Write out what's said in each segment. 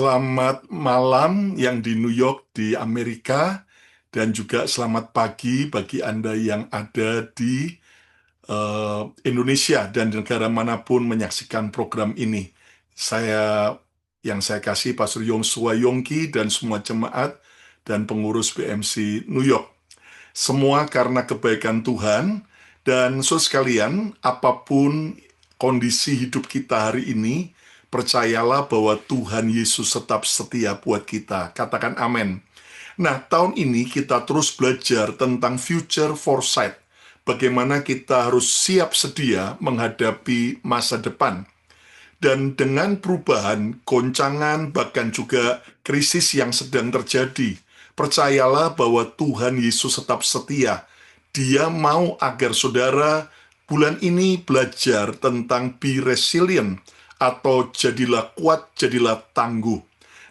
Selamat malam yang di New York di Amerika, dan juga selamat pagi bagi Anda yang ada di Indonesia dan negara manapun menyaksikan program ini. Yang saya kasih Pastor Yongsuwa Yongki dan semua jemaat dan pengurus BMC New York. Semua karena kebaikan Tuhan, dan saudara sekalian, apapun kondisi hidup kita hari ini, percayalah bahwa Tuhan Yesus tetap setia buat kita. Katakan amin. Nah, tahun ini kita terus belajar tentang future foresight. Bagaimana kita harus siap sedia menghadapi masa depan. Dan dengan perubahan, goncangan, bahkan juga krisis yang sedang terjadi, percayalah bahwa Tuhan Yesus tetap setia. Dia mau agar saudara bulan ini belajar tentang be resilient, atau jadilah kuat, jadilah tangguh.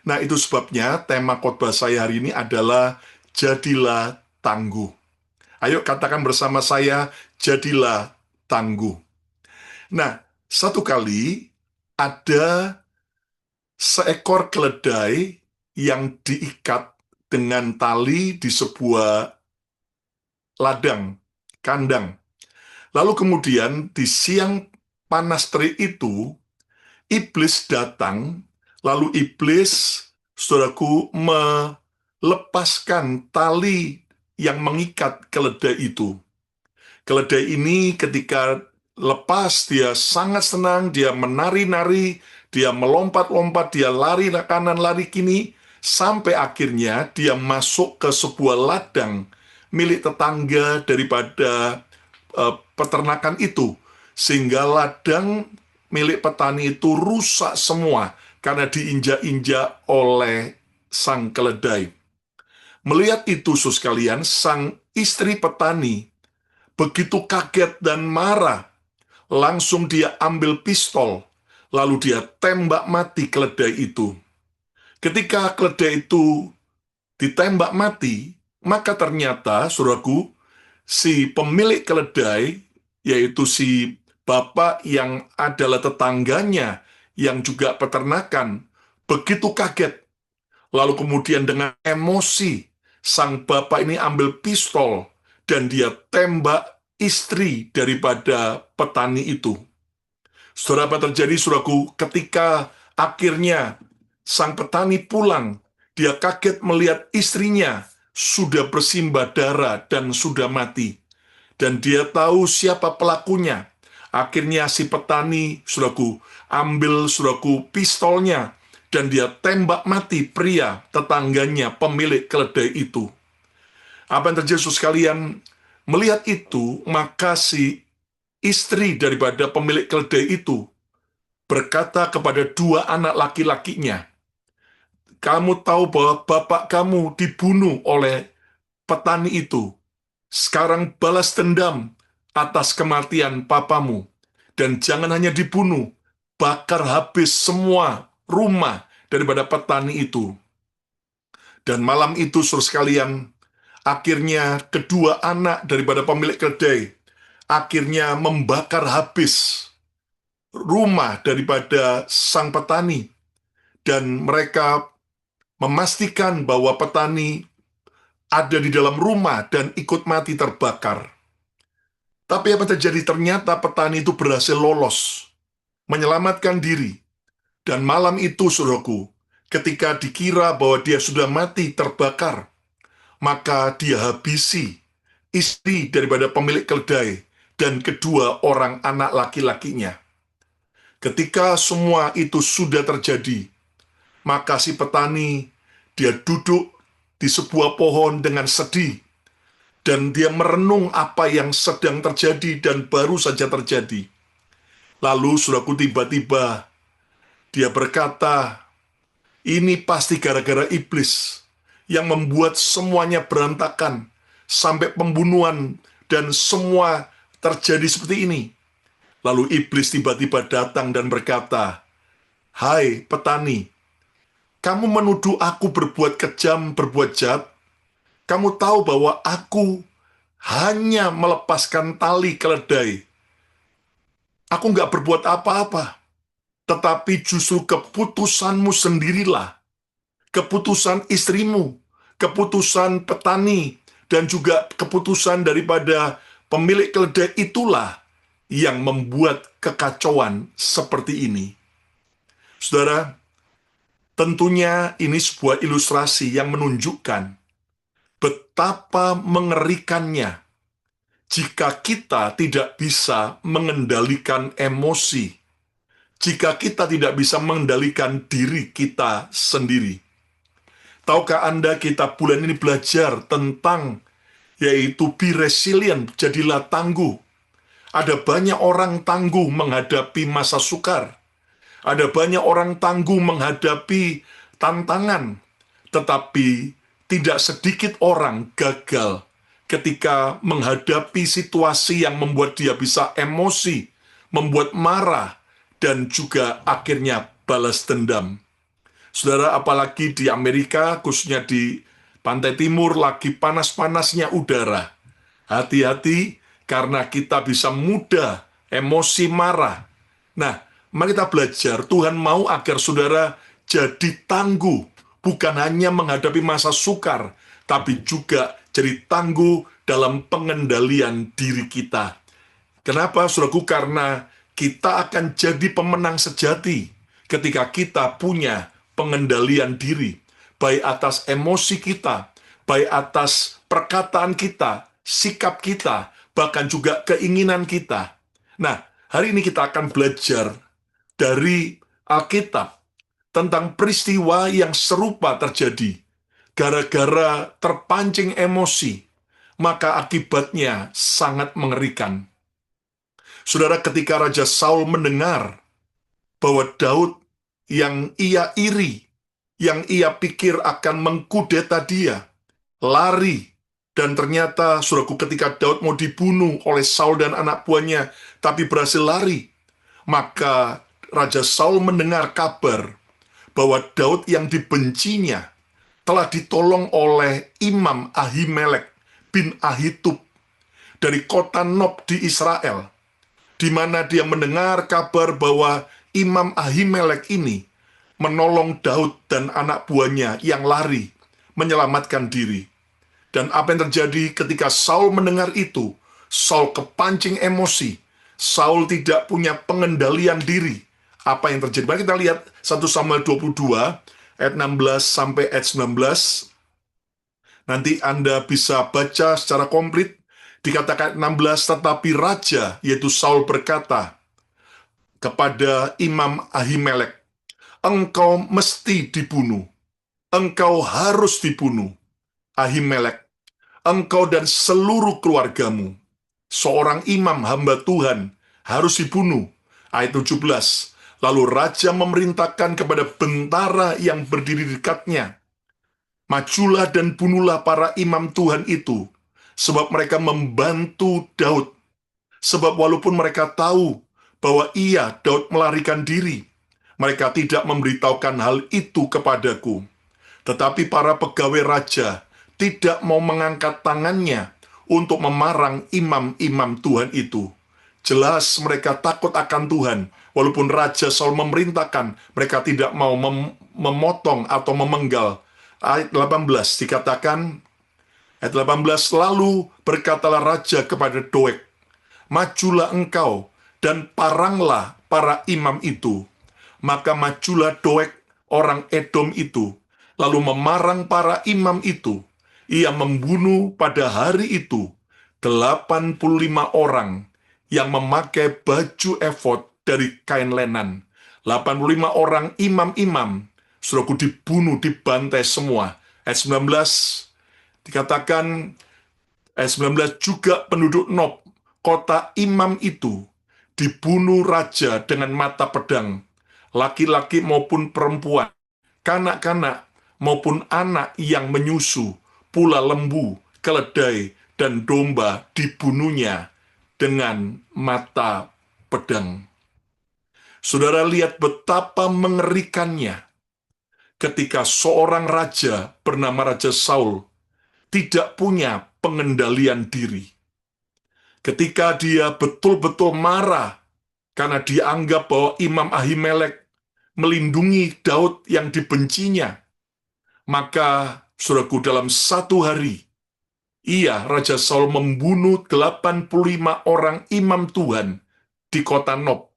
Nah, itu sebabnya tema khotbah saya hari ini adalah jadilah tangguh. Ayo katakan bersama saya, jadilah tangguh. Nah, satu kali ada seekor keledai yang diikat dengan tali di sebuah ladang, kandang. Lalu kemudian di siang panas terik itu, iblis datang, lalu iblis, saudaraku, melepaskan tali yang mengikat keledai itu. Keledai ini ketika lepas, dia sangat senang, dia menari-nari, dia melompat-lompat, dia lari kanan, lari kiri, sampai akhirnya dia masuk ke sebuah ladang milik tetangga daripada peternakan itu. Sehingga ladang milik petani itu rusak semua karena diinjak-injak oleh sang keledai. Melihat itu, saudara sekalian, sang istri petani begitu kaget dan marah. Langsung dia ambil pistol, lalu dia tembak mati keledai itu. Ketika keledai itu ditembak mati, maka ternyata, saudaraku, si pemilik keledai, yaitu si bapak yang adalah tetangganya, yang juga peternakan, begitu kaget. Lalu kemudian dengan emosi, sang bapak ini ambil pistol, dan dia tembak istri daripada petani itu. Saudara, apa terjadi, saudaraku, ketika akhirnya sang petani pulang, dia kaget melihat istrinya sudah bersimbah darah dan sudah mati. Dan dia tahu siapa pelakunya. Akhirnya si petani, saudaraku, ambil, saudaraku, pistolnya, dan dia tembak mati pria tetangganya, pemilik keledai itu. Apa yang terjadi, saudara sekalian? Melihat itu, maka si istri daripada pemilik keledai itu berkata kepada dua anak laki-lakinya, "Kamu tahu bahwa bapak kamu dibunuh oleh petani itu. Sekarang balas dendam atas kematian papamu. Dan jangan hanya dibunuh, bakar habis semua rumah daripada petani itu." Dan malam itu, saudara sekalian, akhirnya kedua anak daripada pemilik keledai akhirnya membakar habis rumah daripada sang petani. Dan mereka memastikan bahwa petani ada di dalam rumah dan ikut mati terbakar. Tapi apa terjadi? Ternyata petani itu berhasil lolos, menyelamatkan diri. Dan malam itu, saudaraku, ketika dikira bahwa dia sudah mati terbakar, maka dia habisi istri daripada pemilik keledai dan kedua orang anak laki-lakinya. Ketika semua itu sudah terjadi, maka si petani, dia duduk di sebuah pohon dengan sedih, dan dia merenung apa yang sedang terjadi dan baru saja terjadi. Lalu, saudaraku, tiba-tiba dia berkata, "Ini pasti gara-gara iblis yang membuat semuanya berantakan, sampai pembunuhan dan semua terjadi seperti ini." Lalu iblis tiba-tiba datang dan berkata, "Hai petani, kamu menuduh aku berbuat kejam, berbuat jahat. Kamu tahu bahwa aku hanya melepaskan tali keledai. Aku nggak berbuat apa-apa. Tetapi justru keputusanmu sendirilah keputusan istrimu, keputusan petani, dan juga keputusan daripada pemilik keledai itulah yang membuat kekacauan seperti ini. Saudara, tentunya ini sebuah ilustrasi yang menunjukkan betapa mengerikannya jika kita tidak bisa mengendalikan emosi, jika kita tidak bisa mengendalikan diri kita sendiri. Tahukah Anda, kita bulan ini belajar tentang yaitu be resilient, jadilah tangguh. Ada banyak orang tangguh menghadapi masa sukar. Ada banyak orang tangguh menghadapi tantangan. Tetapi tidak sedikit orang gagal ketika menghadapi situasi yang membuat dia bisa emosi, membuat marah, dan juga akhirnya balas dendam. Saudara, apalagi di Amerika, khususnya di pantai timur, lagi panas-panasnya udara. Hati-hati, karena kita bisa mudah emosi marah. Nah, mari kita belajar, Tuhan mau agar saudara jadi tangguh, bukan hanya menghadapi masa sukar, tapi juga jadi tangguh dalam pengendalian diri kita. Kenapa, saudaraku? Karena kita akan jadi pemenang sejati ketika kita punya pengendalian diri, baik atas emosi kita, baik atas perkataan kita, sikap kita, bahkan juga keinginan kita. Nah, hari ini kita akan belajar dari Alkitab tentang peristiwa yang serupa terjadi. Gara-gara terpancing emosi, maka akibatnya sangat mengerikan. Saudara, ketika Raja Saul mendengar bahwa Daud yang ia iri, yang ia pikir akan mengkudeta dia, lari, dan ternyata, saudaraku, ketika Daud mau dibunuh oleh Saul dan anak buahnya, tapi berhasil lari, maka Raja Saul mendengar kabar bahwa Daud yang dibencinya telah ditolong oleh Imam Ahimelek bin Ahitub dari kota Nob di Israel, di mana dia mendengar kabar bahwa Imam Ahimelek ini menolong Daud dan anak buahnya yang lari, menyelamatkan diri. Dan apa yang terjadi ketika Saul mendengar itu? Saul kepancing emosi. Saul tidak punya pengendalian diri. Apa yang terjadi? Mari kita lihat 1 Samuel 22, ayat 16 sampai ayat 19. Nanti Anda bisa baca secara komplit. Dikatakan 16, tetapi raja, yaitu Saul, berkata kepada Imam Ahimelek, engkau mesti dibunuh. Engkau harus dibunuh, Ahimelek, engkau dan seluruh keluargamu. Seorang imam hamba Tuhan harus dibunuh. Ayat 17. Lalu raja memerintahkan kepada bentara yang berdiri di dekatnya, majulah dan bunuhlah para imam Tuhan itu, sebab mereka membantu Daud. Sebab walaupun mereka tahu bahwa Daud, melarikan diri, mereka tidak memberitahukan hal itu kepadaku. Tetapi para pegawai raja tidak mau mengangkat tangannya untuk memarang imam-imam Tuhan itu. Jelas mereka takut akan Tuhan. Walaupun Raja Saul memerintahkan, mereka tidak mau memotong atau memenggal. Ayat 18 dikatakan, ayat 18, lalu berkatalah Raja kepada Doeg, majulah engkau dan paranglah para imam itu. Maka majulah Doeg orang Edom itu, lalu memarang para imam itu. Ia membunuh pada hari itu 85 orang yang memakai baju efod dari kain lenan. 85 orang imam-imam, saudaraku, dibunuh, dibantai semua. Ayat 19 dikatakan, ayat 19, juga penduduk Nob, kota imam itu, dibunuh raja dengan mata pedang, laki-laki maupun perempuan, kanak-kanak maupun anak yang menyusu, pula lembu, keledai, dan domba dibunuhnya dengan mata pedang. Saudara, lihat betapa mengerikannya ketika seorang raja bernama Raja Saul tidak punya pengendalian diri. Ketika dia betul-betul marah karena dianggap bahwa Imam Ahimelek melindungi Daud yang dibencinya, Maka, saudaraku, dalam satu hari, Raja Saul membunuh 85 orang imam Tuhan di kota Nob,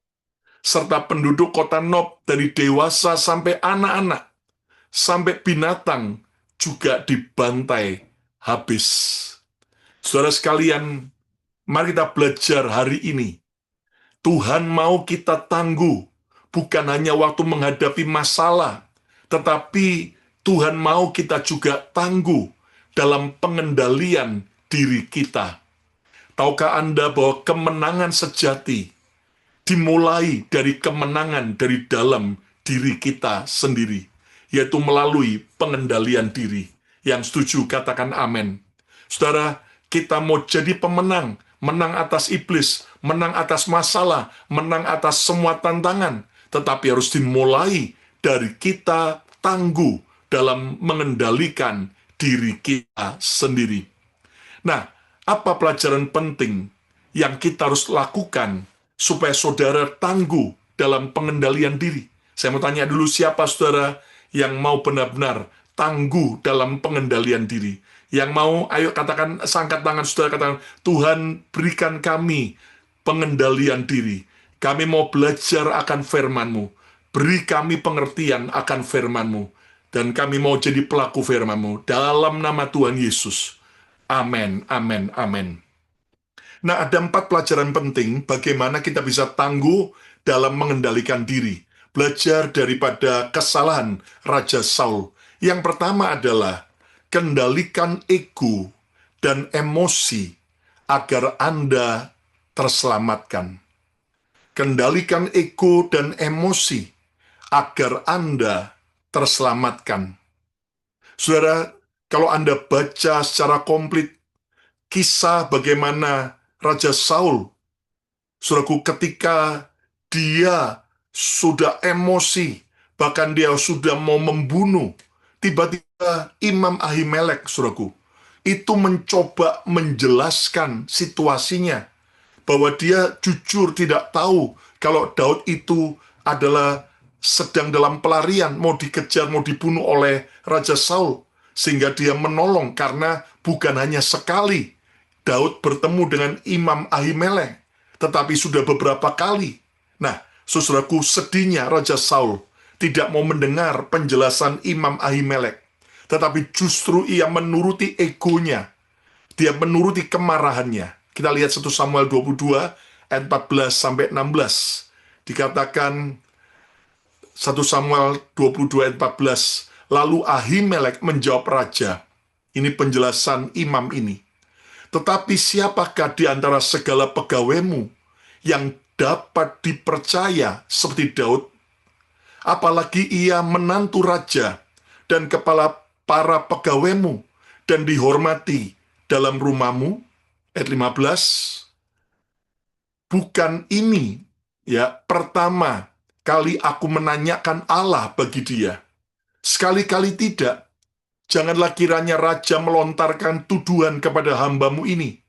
serta penduduk kota Nob dari dewasa sampai anak-anak, sampai binatang juga dibantai habis. Saudara sekalian, mari kita belajar hari ini. Tuhan mau kita tangguh, bukan hanya waktu menghadapi masalah, tetapi Tuhan mau kita juga tangguh dalam pengendalian diri kita. Tahukah Anda bahwa kemenangan sejati dimulai dari kemenangan dari dalam diri kita sendiri, yaitu melalui pengendalian diri. Yang setuju katakan amin. Saudara, kita mau jadi pemenang, menang atas iblis, menang atas masalah, menang atas semua tantangan, tetapi harus dimulai dari kita tangguh dalam mengendalikan diri kita sendiri. Nah, apa pelajaran penting yang kita harus lakukan supaya saudara tangguh dalam pengendalian diri? Saya mau tanya dulu, siapa saudara yang mau benar-benar tangguh dalam pengendalian diri? Yang mau, ayo katakan, angkat tangan saudara, katakan, Tuhan berikan kami pengendalian diri. Kami mau belajar akan firman-Mu. Beri kami pengertian akan firman-Mu. Dan kami mau jadi pelaku firman-Mu. Dalam nama Tuhan Yesus. Amin, amin, amin. Nah, ada 4 pelajaran penting bagaimana kita bisa tangguh dalam mengendalikan diri. Belajar daripada kesalahan Raja Saul. Yang pertama adalah kendalikan ego dan emosi agar Anda terselamatkan. Kendalikan ego dan emosi agar Anda terselamatkan. Saudara, kalau Anda baca secara komplit kisah bagaimana Raja Saul, saudaraku, ketika dia sudah emosi, bahkan dia sudah mau membunuh, tiba-tiba Imam Ahimelek, saudaraku, itu mencoba menjelaskan situasinya, bahwa dia jujur tidak tahu kalau Daud itu adalah sedang dalam pelarian, mau dikejar, mau dibunuh oleh Raja Saul, sehingga dia menolong, karena bukan hanya sekali Daud bertemu dengan Imam Ahimelek, tetapi sudah beberapa kali. Nah, saudaraku, sedihnya Raja Saul tidak mau mendengar penjelasan Imam Ahimelek, tetapi justru ia menuruti egonya, dia menuruti kemarahannya. Kita lihat 1 Samuel 22 ayat 14-16. Dikatakan 1 Samuel 22 ayat 14, lalu Ahimelek menjawab raja. Ini penjelasan imam ini. Tetapi siapakah di antara segala pegawaimu yang dapat dipercaya seperti Daud? Apalagi ia menantu raja dan kepala para pegawaimu dan dihormati dalam rumahmu. Ayat 15, bukan ini pertama kali aku menanyakan Allah bagi dia. Sekali-kali tidak. Janganlah kiranya raja melontarkan tuduhan kepada hambamu ini,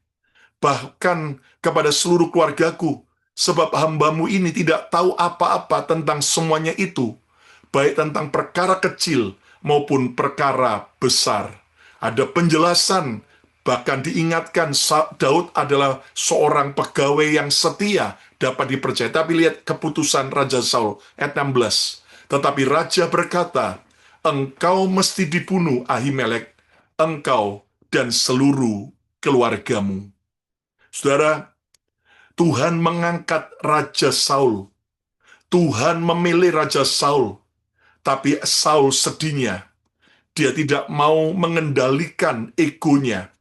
bahkan kepada seluruh keluargaku, sebab hambamu ini tidak tahu apa-apa tentang semuanya itu, baik tentang perkara kecil maupun perkara besar. Ada penjelasan, bahkan diingatkan Daud adalah seorang pegawai yang setia, dapat dipercaya. Tapi lihat keputusan Raja Saul, ayat 16. Tetapi Raja berkata, engkau mesti dibunuh, Ahimelek, engkau dan seluruh keluargamu. Saudara, Tuhan mengangkat Raja Saul. Tuhan memilih Raja Saul. Tapi Saul sedihnya, dia tidak mau mengendalikan egonya.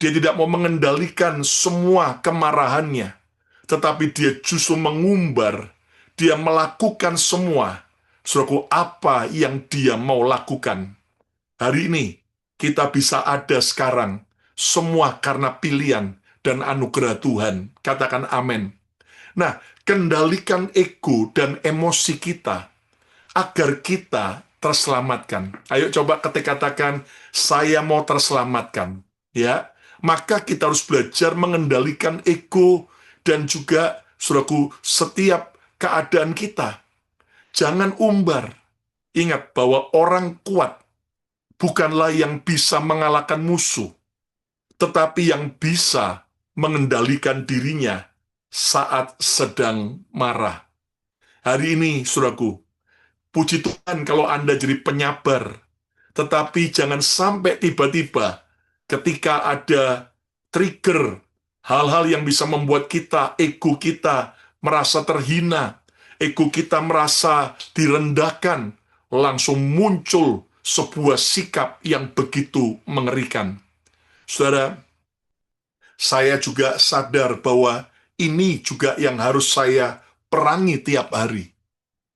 Dia tidak mau mengendalikan semua kemarahannya. Tetapi dia justru mengumbar. Dia melakukan semua. Saudaraku, apa yang dia mau lakukan. Hari ini, kita bisa ada sekarang. Semua karena pilihan dan anugerah Tuhan. Katakan amin. Nah, kendalikan ego dan emosi kita agar kita terselamatkan. Ayo coba katakan, saya mau terselamatkan. Ya, maka kita harus belajar mengendalikan ego dan juga, saudaraku, setiap keadaan kita. Jangan umbar. Ingat bahwa orang kuat bukanlah yang bisa mengalahkan musuh, tetapi yang bisa mengendalikan dirinya saat sedang marah. Hari ini, saudaraku, puji Tuhan kalau Anda jadi penyabar, tetapi jangan sampai tiba-tiba ketika ada trigger, hal-hal yang bisa membuat kita, ego kita merasa terhina, ego kita merasa direndahkan, langsung muncul sebuah sikap yang begitu mengerikan. Saudara, saya juga sadar bahwa ini juga yang harus saya perangi tiap hari.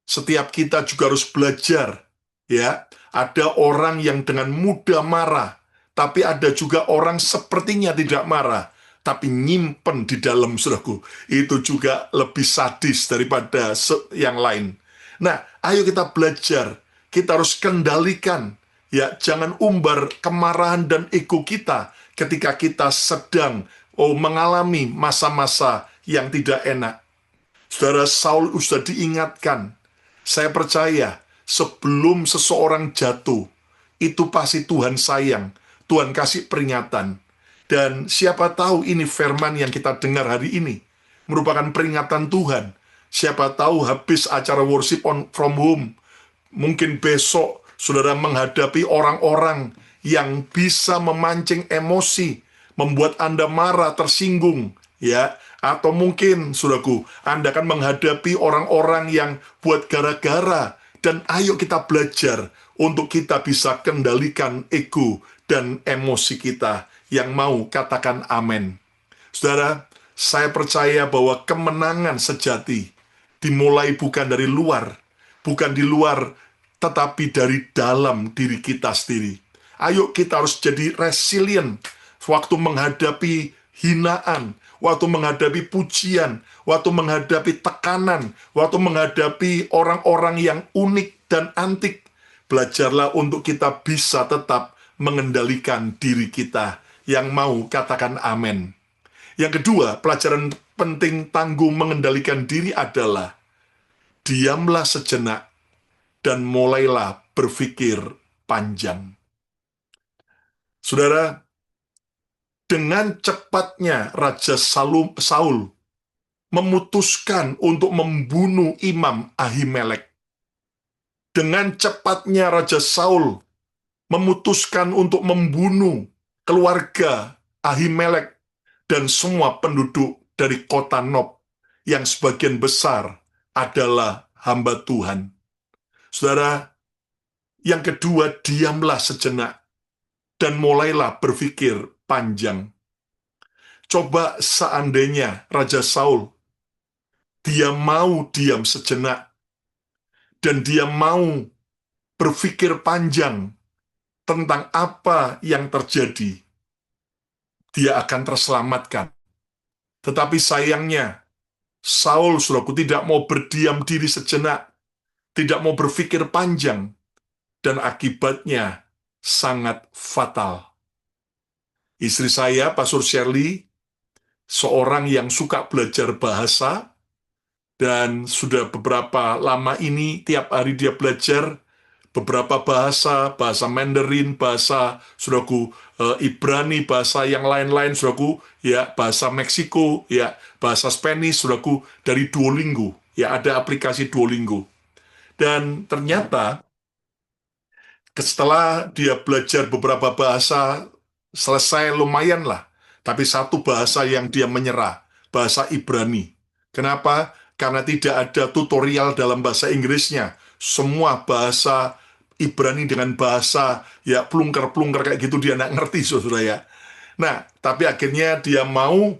Setiap kita juga harus belajar, ya. Ada orang yang dengan mudah marah, tapi ada juga orang sepertinya tidak marah, tapi nyimpen di dalam, saudaraku. Itu juga lebih sadis daripada yang lain. Nah, ayo kita belajar. Kita harus kendalikan, ya. Jangan umbar kemarahan dan ego kita ketika kita sedang mengalami masa-masa yang tidak enak. Saudara, Saul sudah diingatkan. Saya percaya, sebelum seseorang jatuh, itu pasti Tuhan sayang. Tuhan kasih peringatan. Dan siapa tahu ini firman yang kita dengar hari ini merupakan peringatan Tuhan. Siapa tahu habis acara worship from home, mungkin besok saudara menghadapi orang-orang yang bisa memancing emosi, membuat Anda marah, tersinggung, ya. Atau mungkin, saudaraku, Anda akan menghadapi orang-orang yang buat gara-gara. Dan ayo kita belajar untuk kita bisa kendalikan ego dan emosi kita. Yang mau katakan amin. Saudara, saya percaya bahwa kemenangan sejati dimulai bukan dari luar, bukan di luar, tetapi dari dalam diri kita sendiri. Ayo kita harus jadi resilient waktu menghadapi hinaan, waktu menghadapi pujian, waktu menghadapi tekanan, waktu menghadapi orang-orang yang unik dan antik. Belajarlah untuk kita bisa tetap mengendalikan diri kita. Yang mau katakan amin. Yang kedua, pelajaran penting tangguh mengendalikan diri adalah diamlah sejenak dan mulailah berpikir panjang. Saudara, dengan cepatnya Raja Saul memutuskan untuk membunuh Imam Ahimelek. Dengan cepatnya Raja Saul memutuskan untuk membunuh keluarga Ahimelek dan semua penduduk dari kota Nob yang sebagian besar adalah hamba Tuhan. Saudara, yang kedua, diamlah sejenak dan mulailah berpikir panjang. Coba seandainya Raja Saul, dia mau diam sejenak, dan dia mau berpikir panjang tentang apa yang terjadi, dia akan terselamatkan. Tetapi sayangnya, Saul, saudaraku, tidak mau berdiam diri sejenak, tidak mau berpikir panjang, dan akibatnya sangat fatal. Istri saya, Pastor Shirley, seorang yang suka belajar bahasa, dan sudah beberapa lama ini, tiap hari dia belajar beberapa bahasa, bahasa Mandarin, bahasa, saudaraku, Ibrani, bahasa yang lain-lain, saudaraku, ya, bahasa Meksiko, ya, bahasa Spanish, saudaraku, dari Duolingo, ya, ada aplikasi Duolingo. Dan ternyata, setelah dia belajar beberapa bahasa, selesai lumayan lah, tapi satu bahasa yang dia menyerah, bahasa Ibrani. Kenapa? Karena tidak ada tutorial dalam bahasa Inggrisnya. Semua bahasa Ibrani dengan bahasa ya plungker-plungker kayak gitu dia nggak ngerti, saudara ya. Nah, tapi akhirnya dia mau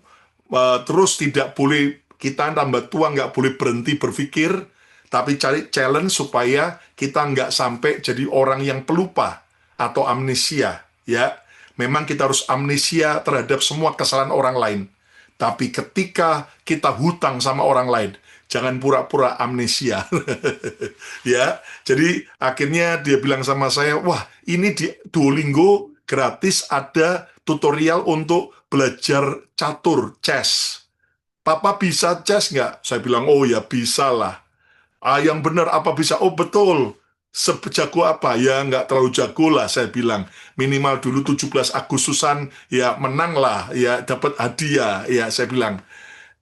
terus tidak boleh, kita tambah tua nggak boleh berhenti berpikir, tapi cari challenge supaya kita nggak sampai jadi orang yang pelupa atau amnesia. Ya, memang kita harus amnesia terhadap semua kesalahan orang lain. Tapi ketika kita hutang sama orang lain, jangan pura-pura amnesia. Ya, jadi akhirnya dia bilang sama saya, wah ini di Duolingo gratis ada tutorial untuk belajar catur, chess. Papa bisa chess nggak? Saya bilang, oh ya bisa lah. Yang benar apa bisa? Oh betul. Sejago apa? Ya nggak terlalu jago lah saya bilang. Minimal dulu 17 Agustusan ya menang lah, ya dapat hadiah, ya saya bilang.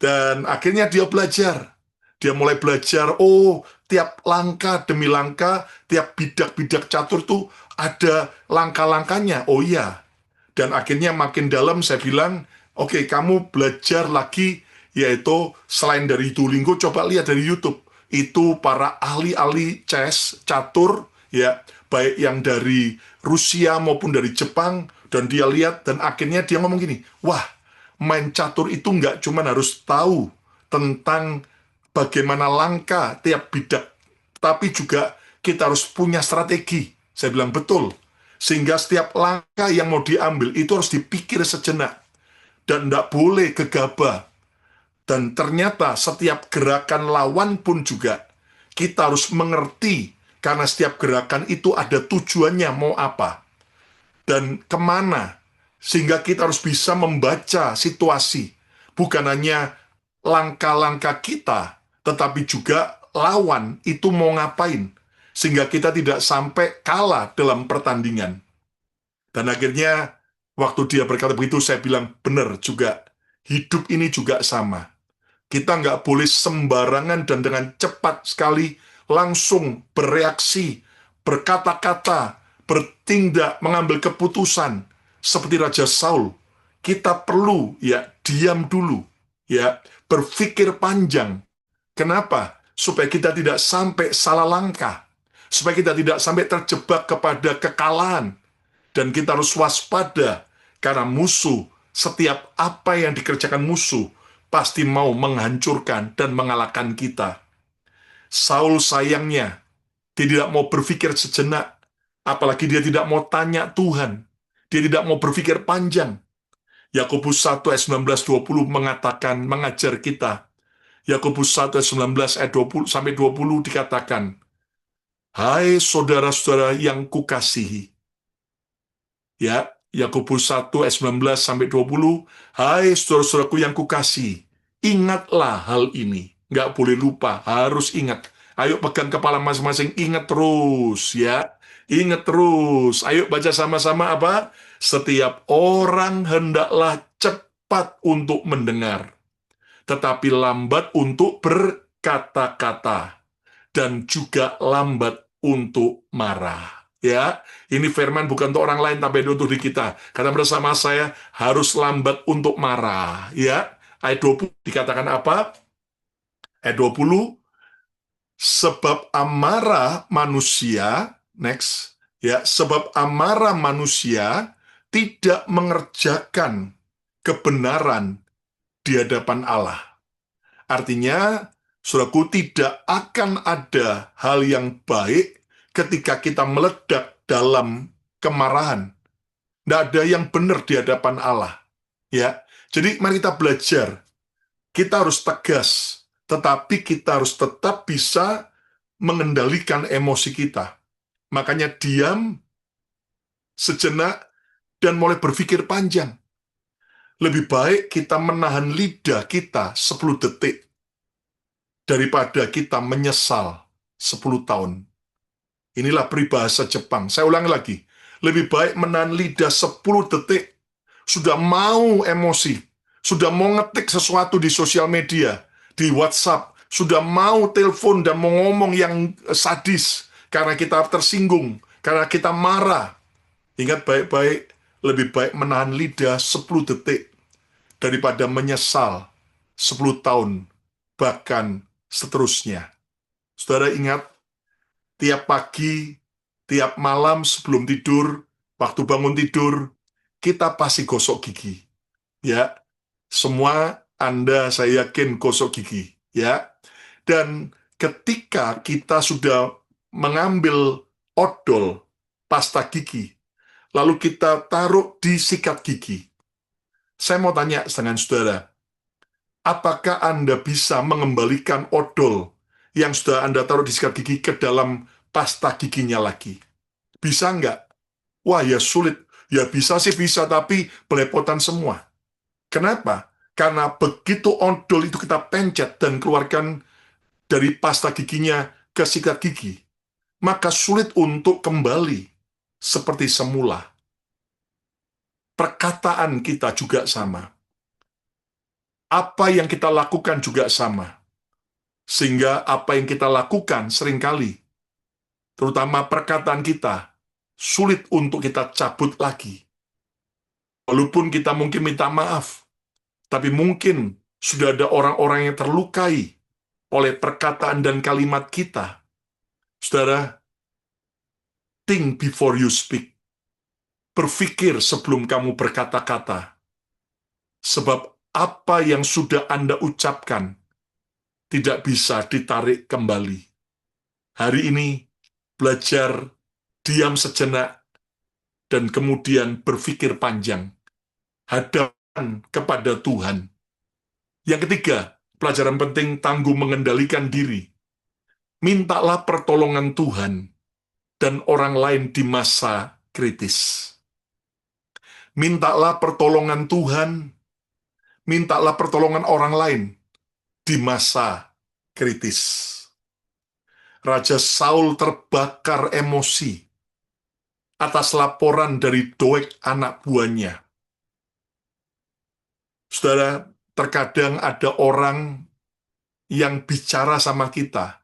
Dan akhirnya dia belajar. Dia mulai belajar, oh tiap langkah demi langkah, tiap bidak-bidak catur tuh ada langkah-langkahnya. Oh iya. Dan akhirnya makin dalam saya bilang, oke, kamu belajar lagi, yaitu selain dari Duolingo, coba lihat dari YouTube. Itu para ahli-ahli chess, catur, ya, baik yang dari Rusia maupun dari Jepang, dan dia lihat, dan akhirnya dia ngomong gini, wah, main catur itu nggak cuma harus tahu tentang bagaimana langkah tiap bidak, tapi juga kita harus punya strategi. Saya bilang betul. Sehingga setiap langkah yang mau diambil itu harus dipikir sejenak. Dan tidak boleh gegabah. Dan ternyata setiap gerakan lawan pun juga kita harus mengerti. Karena setiap gerakan itu ada tujuannya mau apa. Dan kemana. Sehingga kita harus bisa membaca situasi. Bukan hanya langkah-langkah kita, tetapi juga lawan itu mau ngapain. Sehingga kita tidak sampai kalah dalam pertandingan. Dan akhirnya, waktu dia berkata begitu, saya bilang, benar juga. Hidup ini juga sama. Kita nggak boleh sembarangan dan dengan cepat sekali langsung bereaksi, berkata-kata, bertindak, mengambil keputusan. Seperti Raja Saul. Kita perlu, ya, diam dulu. Ya, berpikir panjang. Kenapa? Supaya kita tidak sampai salah langkah. Supaya kita tidak sampai terjebak kepada kekalahan. Dan kita harus waspada, karena musuh, setiap apa yang dikerjakan musuh, pasti mau menghancurkan dan mengalahkan kita. Saul sayangnya, dia tidak mau berpikir sejenak, apalagi dia tidak mau tanya Tuhan. Dia tidak mau berpikir panjang. Yakobus 1 ayat 19-20 mengatakan, mengajar kita. Yakobus 1 ayat 19 ayat 20-20 dikatakan, hai saudara-saudara yang kukasihi, ya, Yakobus 1 ayat 19-20, hai saudara-saudaraku yang kukasihi, ingatlah hal ini. Nggak boleh lupa, harus ingat. Ayo pegang kepala masing-masing, ingat terus ya. Ingat terus. Ayo baca sama-sama apa? Setiap orang hendaklah cepat untuk mendengar, tetapi lambat untuk berkata-kata, dan juga lambat untuk marah. Ya, ini firman bukan untuk orang lain, tapi untuk diri kita. Karena bersama saya harus lambat untuk marah. Ya, ayat 20 dikatakan apa? Ayat 20, sebab amarah manusia, next, ya, sebab amarah manusia tidak mengerjakan kebenaran di hadapan Allah. Artinya, saudaraku, tidak akan ada hal yang baik ketika kita meledak dalam kemarahan. Tidak ada yang benar di hadapan Allah. Ya, jadi mari kita belajar. Kita harus tegas, tetapi kita harus tetap bisa mengendalikan emosi kita. Makanya diam sejenak dan mulai berpikir panjang. Lebih baik kita menahan lidah kita 10 detik daripada kita menyesal 10 tahun. Inilah peribahasa Jepang. Saya ulangi lagi. Lebih baik menahan lidah 10 detik. Sudah mau emosi. Sudah mau ngetik sesuatu di sosial media. Di WhatsApp. Sudah mau telepon dan mau ngomong yang sadis. Karena kita tersinggung. Karena kita marah. Ingat baik-baik. Lebih baik menahan lidah 10 detik. Daripada menyesal 10 tahun. Bahkan seterusnya. Saudara ingat, tiap pagi, tiap malam sebelum tidur, waktu bangun tidur, kita pasti gosok gigi. Ya, semua Anda saya yakin gosok gigi. Ya, dan ketika kita sudah mengambil odol pasta gigi, lalu kita taruh di sikat gigi. Saya mau tanya dengan saudara, apakah Anda bisa mengembalikan odol yang sudah Anda taruh di sikat gigi ke dalam pasta giginya lagi? Bisa nggak? Wah, ya sulit. Ya bisa sih bisa, tapi belepotan semua. Kenapa? Karena begitu odol itu kita pencet dan keluarkan dari pasta giginya ke sikat gigi, maka sulit untuk kembali seperti semula. Perkataan kita juga sama. Apa yang kita lakukan juga sama. Sehingga apa yang kita lakukan seringkali, terutama perkataan kita, sulit untuk kita cabut lagi. Walaupun kita mungkin minta maaf, tapi mungkin sudah ada orang-orang yang terlukai oleh perkataan dan kalimat kita. Saudara, think before you speak. Berpikir sebelum kamu berkata-kata. Sebab apa yang sudah Anda ucapkan tidak bisa ditarik kembali. Hari ini, belajar diam sejenak dan kemudian berpikir panjang. Hadapkan kepada Tuhan. Yang ketiga, pelajaran penting tangguh mengendalikan diri. Mintalah pertolongan Tuhan dan orang lain di masa kritis. Mintalah pertolongan Tuhan, mintalah pertolongan orang lain di masa kritis. Raja Saul terbakar emosi atas laporan dari Doeg anak buahnya. Saudara, terkadang ada orang yang bicara sama kita,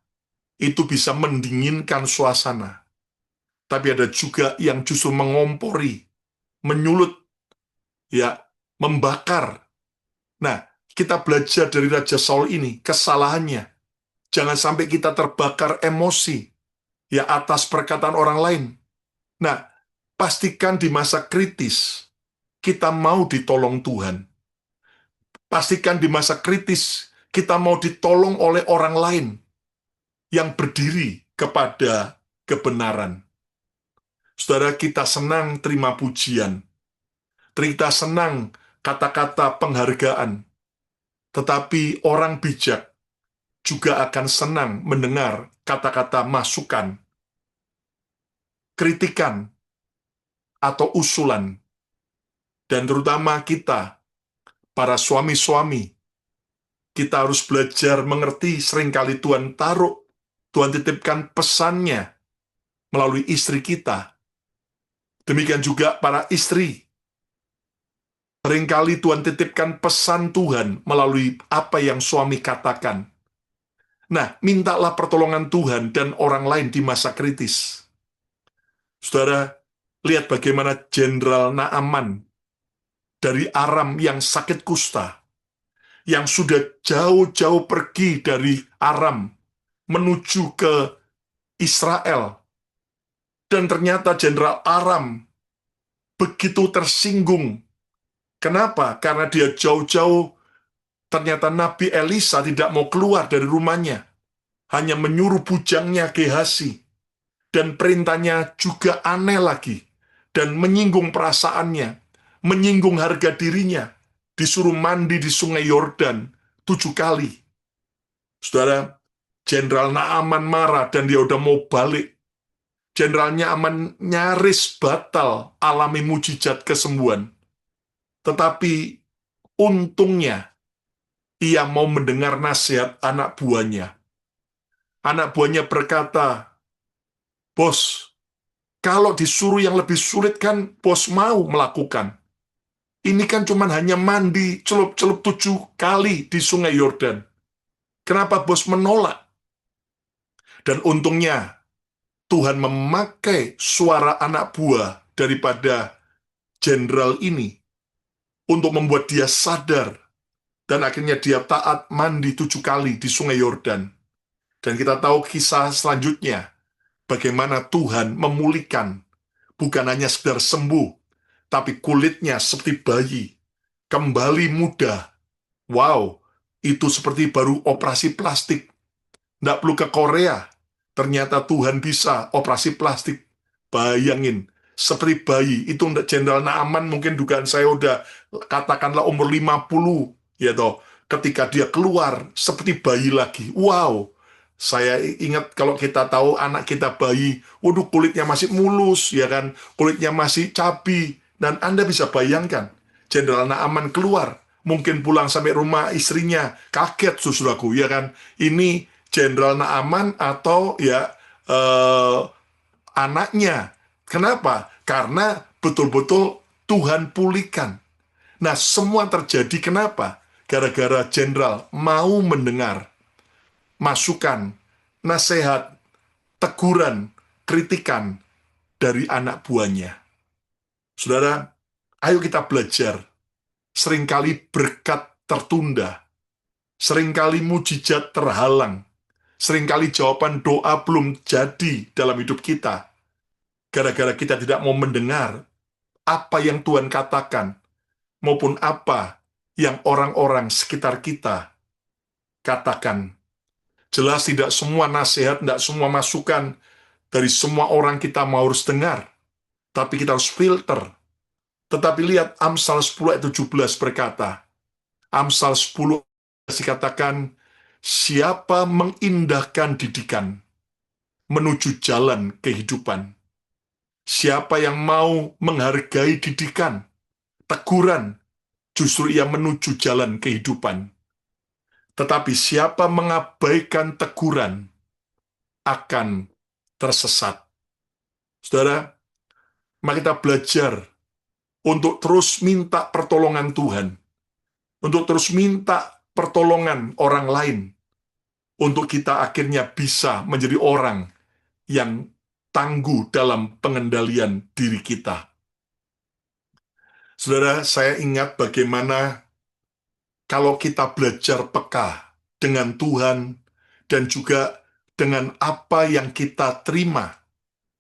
itu bisa mendinginkan suasana. Tapi ada juga yang justru mengompori, menyulut, ya, membakar. Nah, kita belajar dari Raja Saul ini, kesalahannya. Jangan sampai kita terbakar emosi, ya, atas perkataan orang lain. Nah, pastikan di masa kritis, kita mau ditolong Tuhan. Pastikan di masa kritis, kita mau ditolong oleh orang lain yang berdiri kepada kebenaran. Saudara, kita senang terima pujian. Kita senang kata-kata penghargaan. Tetapi orang bijak juga akan senang mendengar kata-kata masukan, kritikan, atau usulan. Dan terutama kita, para suami-suami, kita harus belajar mengerti seringkali Tuhan titipkan pesannya melalui istri kita. Demikian juga para istri. Seringkali Tuhan titipkan pesan Tuhan melalui apa yang suami katakan. Nah, mintalah pertolongan Tuhan dan orang lain di masa kritis. Saudara, lihat bagaimana Jenderal Naaman dari Aram yang sakit kusta, yang sudah jauh-jauh pergi dari Aram menuju ke Israel. Dan ternyata Jenderal Aram begitu tersinggung. Kenapa? Karena dia jauh-jauh, ternyata Nabi Elisa tidak mau keluar dari rumahnya. Hanya menyuruh bujangnya Gehasi. Dan perintahnya juga aneh lagi. Dan menyinggung perasaannya. Menyinggung harga dirinya. Disuruh mandi di sungai Yordan 7 kali. Saudara, Jenderal Naaman marah dan dia udah mau balik. Jenderal Naaman nyaris batal alami mujizat kesembuhan. Tetapi untungnya ia mau mendengar nasihat anak buahnya. Anak buahnya berkata, "Bos, kalau disuruh yang lebih sulit kan bos mau melakukan. Ini kan cuma hanya mandi celup-celup 7 kali di sungai Yordan. Kenapa bos menolak?" Dan untungnya Tuhan memakai suara anak buah daripada jenderal ini untuk membuat dia sadar. Dan akhirnya dia taat mandi 7 kali di sungai Yordan. Dan kita tahu kisah selanjutnya. Bagaimana Tuhan memulihkan. Bukan hanya sekedar sembuh. Tapi kulitnya seperti bayi. Kembali muda. Wow, itu seperti baru operasi plastik. Nggak perlu ke Korea. Ternyata Tuhan bisa operasi plastik. Bayangin. Seperti bayi. Itu Jenderal Naaman mungkin dugaan saya udah katakanlah umur 50. Ya toh, ketika dia keluar seperti bayi lagi. Wow, saya ingat kalau kita tahu anak kita bayi, waduh kulitnya masih mulus, ya kan, kulitnya masih cabi, dan Anda bisa bayangkan, Jenderal Naaman keluar, mungkin pulang sampai rumah istrinya, kaget saudaraku, ya kan, ini Jenderal Naaman atau ya eh, anaknya. Kenapa? Karena betul-betul Tuhan pulihkan. Nah, semua terjadi kenapa? Gara-gara jenderal mau mendengar masukan, nasihat, teguran, kritikan dari anak buahnya. Saudara, ayo kita belajar. Seringkali berkat tertunda, seringkali mujizat terhalang, seringkali jawaban doa belum jadi dalam hidup kita. Gara-gara kita tidak mau mendengar apa yang Tuhan katakan, maupun apa yang orang-orang sekitar kita katakan. Jelas tidak semua nasihat, tidak semua masukan dari semua orang kita mau harus dengar. Tapi kita harus filter. Tetapi lihat Amsal 10 ayat 17 berkata, Amsal 10 dikatakan, siapa mengindahkan didikan menuju jalan kehidupan. Siapa yang mau menghargai didikan, teguran, justru ia menuju jalan kehidupan. Tetapi siapa mengabaikan teguran akan tersesat. Saudara, mari kita belajar untuk terus minta pertolongan Tuhan, untuk terus minta pertolongan orang lain, untuk kita akhirnya bisa menjadi orang yang tangguh dalam pengendalian diri kita. Saudara, saya ingat bagaimana kalau kita belajar peka dengan Tuhan dan juga dengan apa yang kita terima,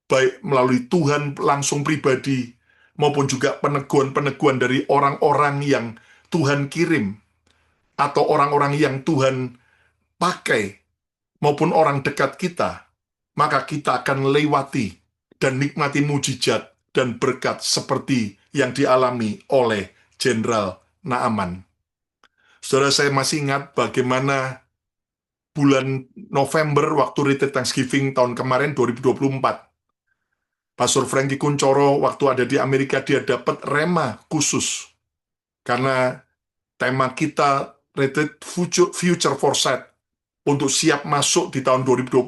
baik melalui Tuhan langsung pribadi, maupun juga peneguhan-peneguhan dari orang-orang yang Tuhan kirim, atau orang-orang yang Tuhan pakai, maupun orang dekat kita, maka kita akan lewati dan nikmati mujizat dan berkat seperti yang dialami oleh Jenderal Naaman. Saudara, saya masih ingat bagaimana bulan November waktu retreat Thanksgiving tahun kemarin 2024. Pastor Frankie Kuncoro waktu ada di Amerika, dia dapat rema khusus. Karena tema kita retreat Future Foresight untuk siap masuk di tahun 2025.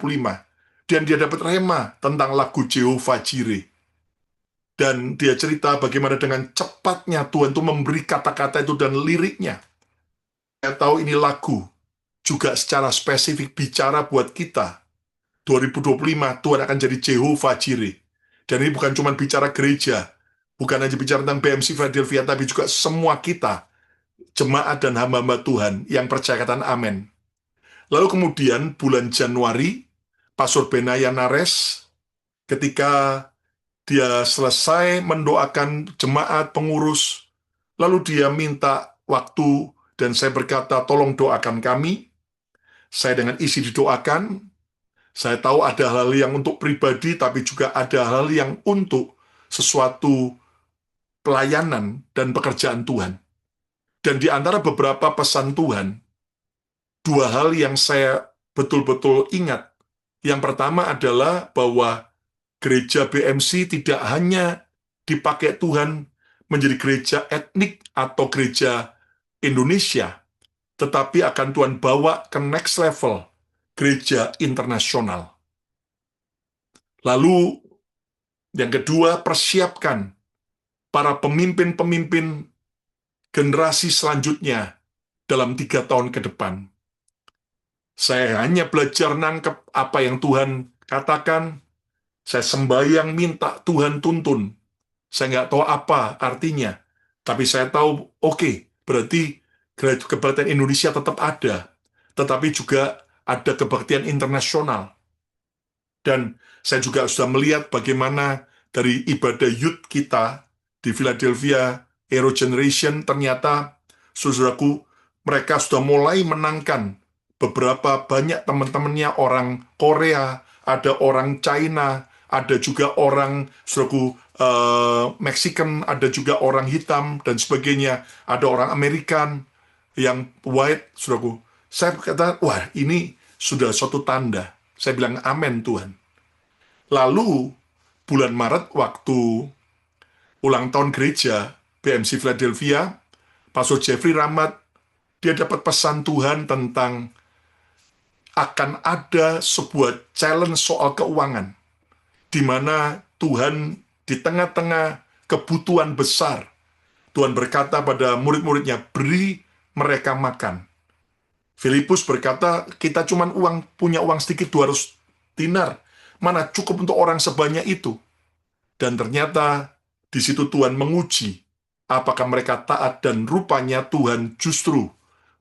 Dan dia dapat rema tentang lagu Jehovah Jireh. Dan dia cerita bagaimana dengan cepatnya Tuhan itu memberi kata-kata itu dan liriknya. Saya tahu ini lagu juga secara spesifik bicara buat kita. 2025 Tuhan akan jadi Jehovah Jireh. Dan ini bukan cuma bicara gereja, bukan hanya bicara tentang BMC Philadelphia, tapi juga semua kita, jemaat dan hamba-hamba Tuhan yang percaya katakan amin. Lalu kemudian bulan Januari, Pastor Benaya Nares, ketika dia selesai mendoakan jemaat pengurus, lalu dia minta waktu, dan saya berkata, tolong doakan kami. Saya dengan isi didoakan. Saya tahu ada hal yang untuk pribadi, tapi juga ada hal yang untuk sesuatu pelayanan dan pekerjaan Tuhan. Dan di antara beberapa pesan Tuhan, dua hal yang saya betul-betul ingat. Yang pertama adalah bahwa gereja BMC tidak hanya dipakai Tuhan menjadi gereja etnik atau gereja Indonesia, tetapi akan Tuhan bawa ke next level, gereja internasional. Lalu, yang kedua, persiapkan para pemimpin-pemimpin generasi selanjutnya dalam 3 tahun ke depan. Saya hanya belajar nangkep apa yang Tuhan katakan. Saya sembahyang minta Tuhan tuntun. Saya nggak tahu apa artinya. Tapi saya tahu, oke, berarti kebaktian Indonesia tetap ada. Tetapi juga ada kebaktian internasional. Dan saya juga sudah melihat bagaimana dari ibadah youth kita di Philadelphia, Aero Generation, ternyata, saudaraku, mereka sudah mulai menangkan beberapa banyak teman-temannya orang Korea, ada orang China, ada juga orang, saudaraku, Mexican, ada juga orang hitam, dan sebagainya. Ada orang American yang white, saudaraku. Saya berkata, wah, ini sudah suatu tanda. Saya bilang, amin Tuhan. Lalu, bulan Maret, waktu ulang tahun gereja BMC Philadelphia, Pastor Jeffrey Rahmat, dia dapat pesan Tuhan tentang akan ada sebuah challenge soal keuangan, di mana Tuhan di tengah-tengah kebutuhan besar, Tuhan berkata pada murid-muridnya, beri mereka makan. Filipus berkata, kita cuma punya uang sedikit, 200 dinar. Mana cukup untuk orang sebanyak itu? Dan ternyata di situ Tuhan menguji apakah mereka taat, dan rupanya Tuhan justru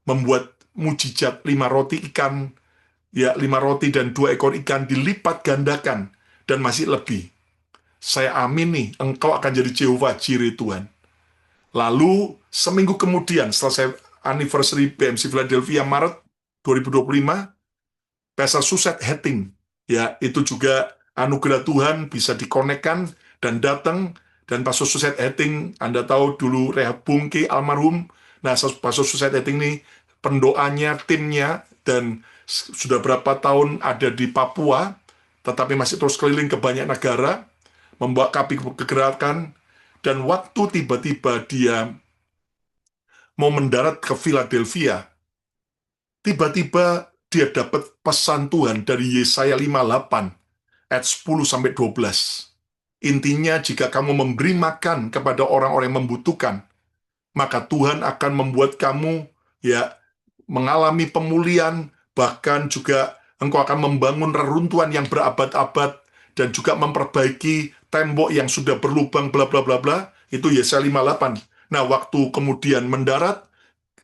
membuat mujizat 5 roti ikan, ya 5 roti dan 2 ekor ikan dilipat gandakan dan masih lebih. Saya amin nih, engkau akan jadi Jehovah Jireh Tuhan. Lalu seminggu kemudian setelah saya anniversary BMC Philadelphia Maret 2025, Pastor Suset Hetting, ya itu juga anugerah Tuhan bisa dikonekkan dan datang. Dan Pastor Suset Hetting, Anda tahu dulu Rehab Bungki almarhum. Nah, Pastor Suset Hetting ini pendoanya, timnya, dan sudah berapa tahun ada di Papua, tetapi masih terus keliling ke banyak negara, membawa kapi kegerakan. Dan waktu tiba-tiba dia mau mendarat ke Philadelphia, tiba-tiba dia dapat pesan Tuhan dari Yesaya 58 ayat 10-12. Intinya, jika kamu memberi makan kepada orang-orang yang membutuhkan, maka Tuhan akan membuat kamu ya mengalami pemulihan, bahkan juga engkau akan membangun reruntuhan yang berabad-abad dan juga memperbaiki tembok yang sudah berlubang bla bla bla bla. Itu Yesaya 58. Nah, waktu kemudian mendarat,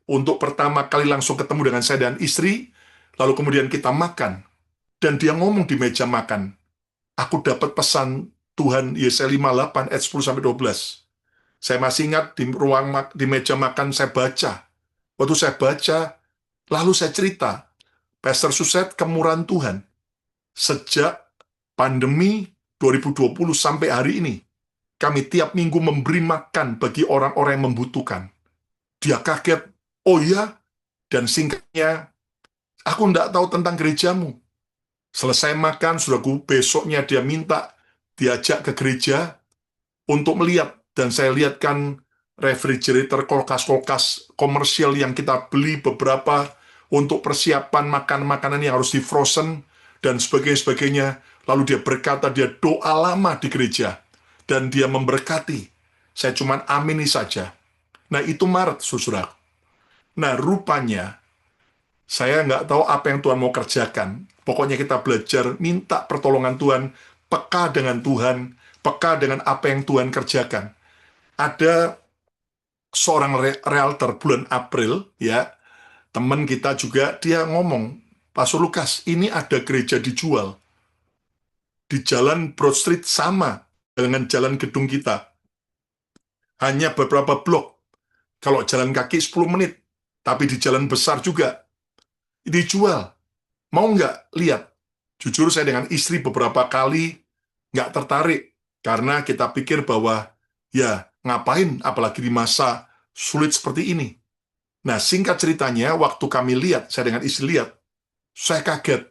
untuk pertama kali langsung ketemu dengan saya dan istri, lalu kemudian kita makan, dan dia ngomong di meja makan, aku dapat pesan Tuhan Yesaya 58 ayat 10-12. Saya masih ingat di di meja makan saya baca. Waktu saya baca, lalu saya cerita, Pastor Suset, kemurahan Tuhan sejak pandemi 2020 sampai hari ini, kami tiap minggu memberi makan bagi orang-orang yang membutuhkan. Dia kaget, oh ya, dan singkatnya, aku tidak tahu tentang gerejamu. Selesai makan, saudaraku, besoknya dia minta diajak ke gereja untuk melihat. Dan saya lihatkan refrigerator, kulkas-kulkas komersial yang kita beli beberapa untuk persiapan makan-makanan yang harus di-frozen, dan sebagainya. Lalu dia berkata, dia doa lama di gereja, dan dia memberkati. Saya cuma amini saja. Nah, itu Maret, saudara. Nah, rupanya, saya nggak tahu apa yang Tuhan mau kerjakan. Pokoknya kita belajar minta pertolongan Tuhan, peka dengan Tuhan, peka dengan apa yang Tuhan kerjakan. Ada seorang realtor bulan April, ya, teman kita juga, dia ngomong, Pastor Lukas, ini ada gereja dijual di Jalan Broad Street sama dengan jalan gedung kita. Hanya beberapa blok. Kalau jalan kaki 10 menit, tapi di jalan besar juga. Dijual. Mau nggak lihat? Jujur saya dengan istri beberapa kali nggak tertarik, karena kita pikir bahwa ya ngapain apalagi di masa sulit seperti ini. Nah, singkat ceritanya, waktu kami lihat, saya dengan istri lihat, saya kaget.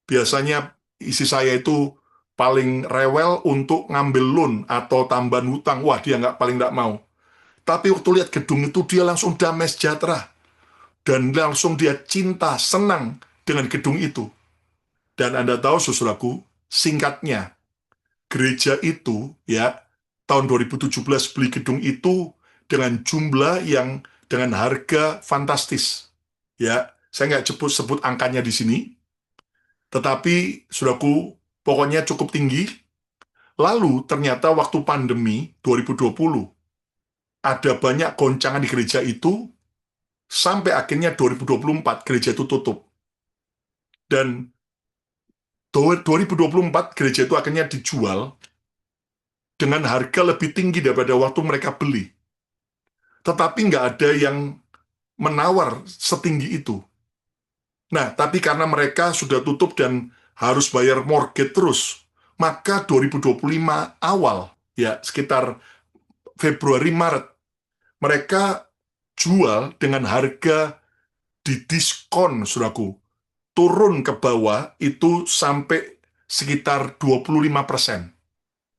Biasanya istri saya itu paling rewel untuk ngambil loan atau tambahan hutang. Wah, dia paling nggak mau. Tapi waktu lihat gedung itu, dia langsung damai sejahtera. Dan langsung dia cinta, senang dengan gedung itu. Dan Anda tahu, saudaraku, singkatnya, gereja itu, ya, tahun 2017 beli gedung itu dengan jumlah yang dengan harga fantastis. Ya, saya nggak sebut angkanya di sini, tetapi, saudaraku, pokoknya cukup tinggi. Lalu, ternyata waktu pandemi 2020, ada banyak goncangan di gereja itu, sampai akhirnya 2024 gereja itu tutup. Dan 2024 gereja itu akhirnya dijual dengan harga lebih tinggi daripada waktu mereka beli. Tetapi nggak ada yang menawar setinggi itu. Nah, tapi karena mereka sudah tutup dan harus bayar mortgage terus, maka 2025 awal, ya sekitar Februari, Maret, mereka jual dengan harga didiskon, saudaraku. Turun ke bawah itu sampai sekitar 25%.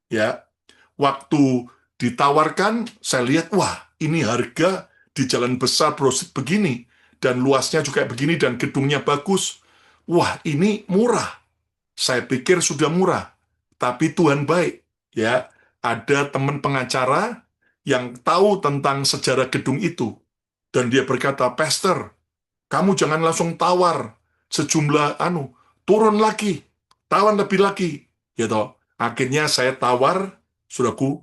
Ya, waktu ditawarkan, saya lihat, wah, ini harga di jalan besar Brosit begini, dan luasnya juga begini, dan gedungnya bagus. wah ini murah. Saya pikir sudah murah, tapi Tuhan baik. Ya, ada teman pengacara yang tahu tentang sejarah gedung itu, dan dia berkata, Pastor, kamu jangan langsung tawar sejumlah turun lagi, tawar lebih lagi, gitu. Akhirnya saya tawar, saudaraku,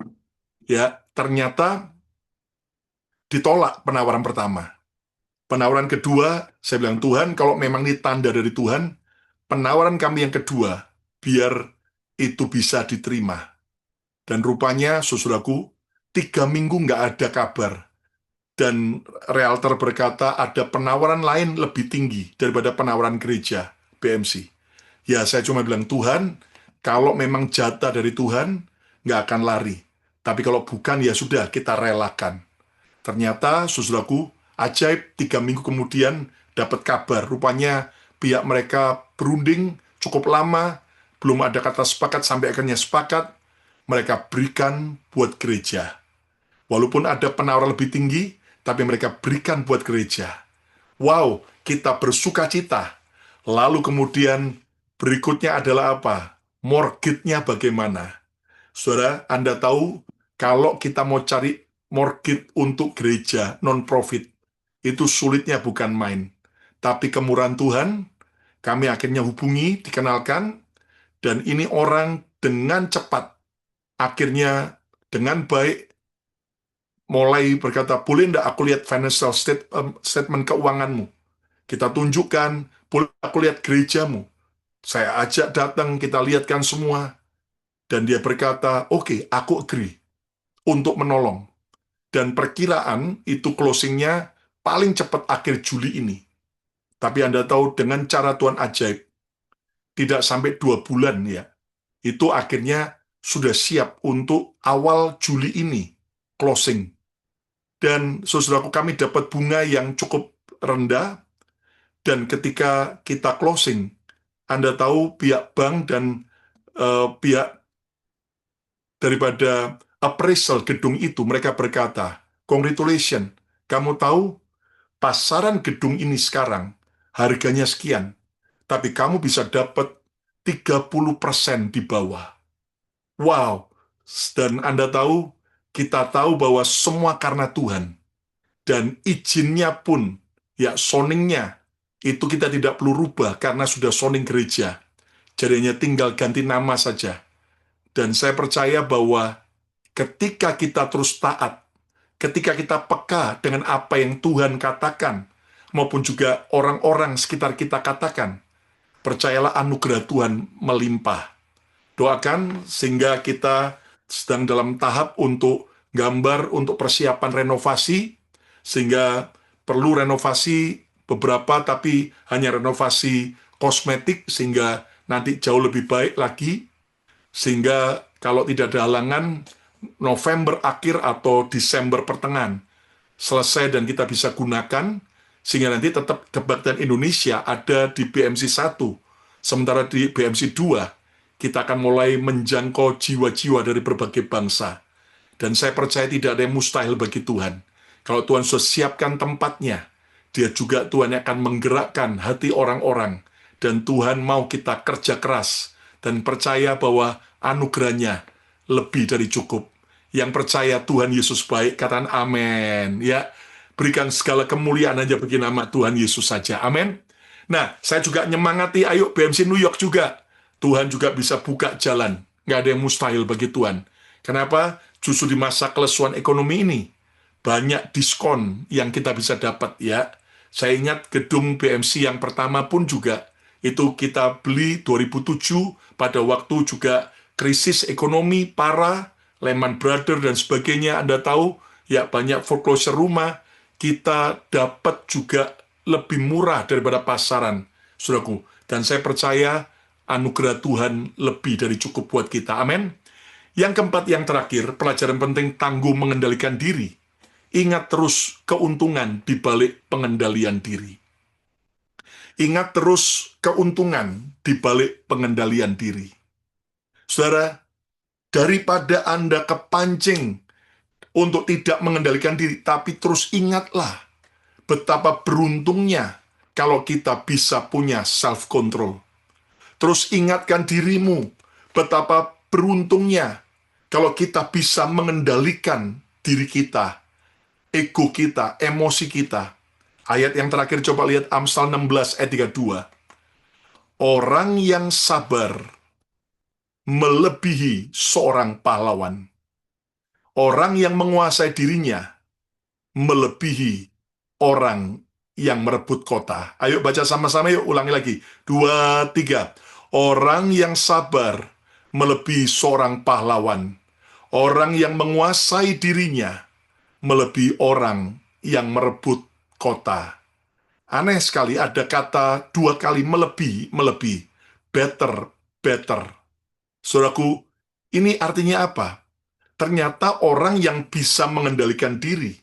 ya ternyata ditolak penawaran pertama. Penawaran kedua, saya bilang, Tuhan, kalau memang ini tanda dari Tuhan, penawaran kami yang kedua, biar itu bisa diterima. Dan rupanya, saudaraku, 3 minggu nggak ada kabar. Dan realtor berkata ada penawaran lain lebih tinggi daripada penawaran gereja, BMC. Ya, saya cuma bilang, Tuhan, kalau memang jatah dari Tuhan, nggak akan lari. Tapi kalau bukan, ya sudah, kita relakan. Ternyata, saudaraku, ajaib 3 minggu kemudian dapat kabar. Rupanya pihak mereka berunding cukup lama, belum ada kata sepakat sampai akhirnya sepakat, mereka berikan buat gereja. Walaupun ada penawaran lebih tinggi, tapi mereka berikan buat gereja. Wow, kita bersuka cita. Lalu kemudian berikutnya adalah apa? Mortgage-nya bagaimana? Saudara, Anda tahu kalau kita mau cari mortgage untuk gereja non-profit, itu sulitnya bukan main. Tapi kemurahan Tuhan, kami akhirnya hubungi, dikenalkan, dan ini orang dengan cepat, akhirnya dengan baik, mulai berkata, boleh enggak aku lihat financial statement keuanganmu? Kita tunjukkan, boleh aku lihat gerejamu? Saya ajak datang, kita lihatkan semua. Dan dia berkata, oke, aku agree untuk menolong. Dan perkiraan itu closingnya paling cepat akhir Juli ini. Tapi Anda tahu dengan cara Tuhan ajaib, tidak sampai 2 bulan ya, itu akhirnya sudah siap untuk awal Juli ini, closing. Dan saudaraku kami dapat bunga yang cukup rendah, dan ketika kita closing, Anda tahu pihak bank dan pihak daripada appraisal gedung itu, mereka berkata, congratulations, kamu tahu pasaran gedung ini sekarang harganya sekian, tapi kamu bisa dapat 30% di bawah. Wow, dan Anda tahu, kita tahu bahwa semua karena Tuhan. Dan izinnya pun, ya soningnya, itu kita tidak perlu rubah karena sudah soning gereja. Jadinya tinggal ganti nama saja. Dan saya percaya bahwa ketika kita terus taat, ketika kita peka dengan apa yang Tuhan katakan, maupun juga orang-orang sekitar kita katakan, percayalah anugerah Tuhan melimpah. Doakan sehingga kita sedang dalam tahap untuk gambar untuk persiapan renovasi, sehingga perlu renovasi beberapa, tapi hanya renovasi kosmetik, sehingga nanti jauh lebih baik lagi, sehingga kalau tidak ada halangan, November akhir atau Desember pertengahan selesai dan kita bisa gunakan, sehingga nanti tetap kebaktian Indonesia ada di BMC 1, sementara di BMC 2, kita akan mulai menjangkau jiwa-jiwa dari berbagai bangsa. Dan saya percaya tidak ada yang mustahil bagi Tuhan. Kalau Tuhan sudah siapkan tempatnya, dia juga Tuhan akan menggerakkan hati orang-orang. Dan Tuhan mau kita kerja keras dan percaya bahwa anugerahnya lebih dari cukup. Yang percaya Tuhan Yesus baik, katakan amin. Ya, berikan segala kemuliaan aja bagi nama Tuhan Yesus saja. Amin. Nah, saya juga nyemangati, ayo BMC New York juga. Tuhan juga bisa buka jalan. Nggak ada yang mustahil bagi Tuhan. Kenapa? Justru di masa kelesuan ekonomi ini, banyak diskon yang kita bisa dapat ya. Saya ingat gedung BMC yang pertama pun juga, itu kita beli 2007, pada waktu juga krisis ekonomi parah, Lehman Brothers dan sebagainya, Anda tahu, ya banyak foreclosure rumah, kita dapat juga lebih murah daripada pasaran, saudaraku. Dan saya percaya anugerah Tuhan lebih dari cukup buat kita. Amin. Yang keempat, yang terakhir, pelajaran penting tangguh mengendalikan diri. Ingat terus keuntungan di balik pengendalian diri. Ingat terus keuntungan di balik pengendalian diri. Saudara, daripada Anda kepancing untuk tidak mengendalikan diri, tapi terus ingatlah betapa beruntungnya kalau kita bisa punya self-control. Terus ingatkan dirimu betapa beruntungnya kalau kita bisa mengendalikan diri kita, ego kita, emosi kita. Ayat yang terakhir coba lihat Amsal 16 ayat 32. Orang yang sabar melebihi seorang pahlawan. Orang yang menguasai dirinya melebihi orang yang merebut kota. Ayo baca sama-sama yuk, ulangi lagi. 2, 3. Orang yang sabar melebihi seorang pahlawan. Orang yang menguasai dirinya melebihi orang yang merebut kota. Aneh sekali ada kata 2 kali melebihi, melebihi. Better, better. Saudaraku, ini artinya apa? Ternyata orang yang bisa mengendalikan diri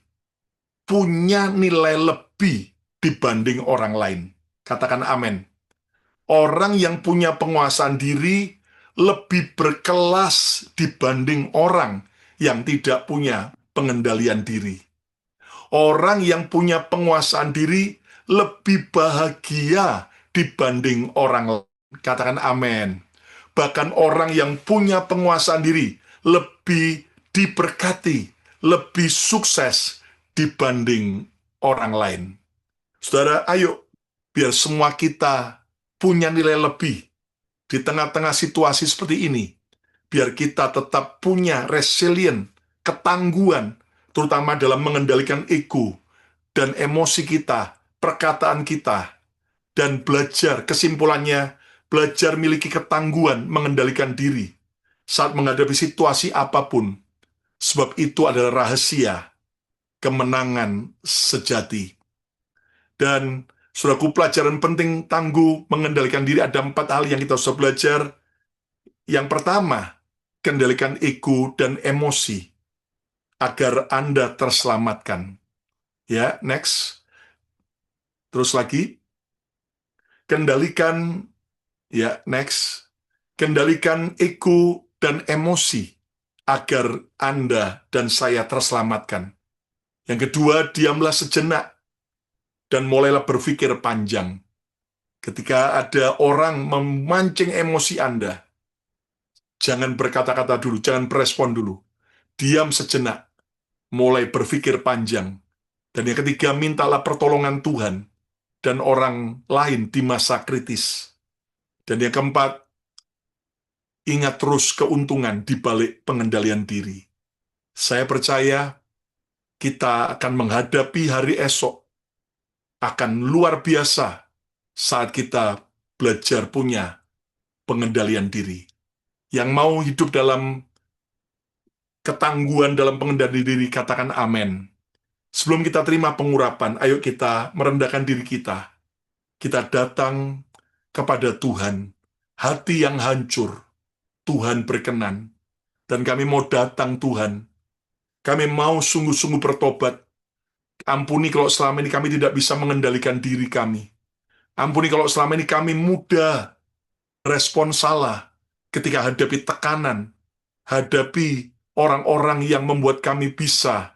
punya nilai lebih dibanding orang lain. Katakan amin. Orang yang punya penguasaan diri lebih berkelas dibanding orang yang tidak punya pengendalian diri. Orang yang punya penguasaan diri lebih bahagia dibanding orang lain. Katakan amin. Bahkan orang yang punya penguasaan diri lebih diberkati, lebih sukses dibanding orang lain. Saudara, ayo, biar semua kita punya nilai lebih di tengah-tengah situasi seperti ini. Biar kita tetap punya resilient, ketangguhan, terutama dalam mengendalikan ego dan emosi kita, perkataan kita, dan belajar, kesimpulannya, belajar miliki ketangguhan mengendalikan diri saat menghadapi situasi apapun, sebab itu adalah rahasia kemenangan sejati. Dan saudaraku, pelajaran penting tangguh mengendalikan diri ada 4 hal yang kita harus belajar. Yang pertama, kendalikan ego dan emosi agar Anda terselamatkan. Ya, next. Terus lagi. Kendalikan, ya, next. Kendalikan ego dan emosi agar Anda dan saya terselamatkan. Yang kedua, diamlah sejenak dan mulailah berpikir panjang. Ketika ada orang memancing emosi Anda, jangan berkata-kata dulu, jangan berespon dulu. Diam sejenak, mulai berpikir panjang. Dan yang ketiga, mintalah pertolongan Tuhan dan orang lain di masa kritis. Dan yang keempat, ingat terus keuntungan di balik pengendalian diri. Saya percaya kita akan menghadapi hari esok akan luar biasa saat kita belajar punya pengendalian diri. Yang mau hidup dalam ketangguhan dalam pengendalian diri, katakan amin. Sebelum kita terima pengurapan, ayo kita merendahkan diri kita. Kita datang kepada Tuhan. Hati yang hancur, Tuhan berkenan. Dan kami mau datang Tuhan. Kami mau sungguh-sungguh bertobat. Ampuni kalau selama ini kami tidak bisa mengendalikan diri kami. Ampuni kalau selama ini kami mudah respon salah ketika hadapi tekanan, hadapi orang-orang yang membuat kami bisa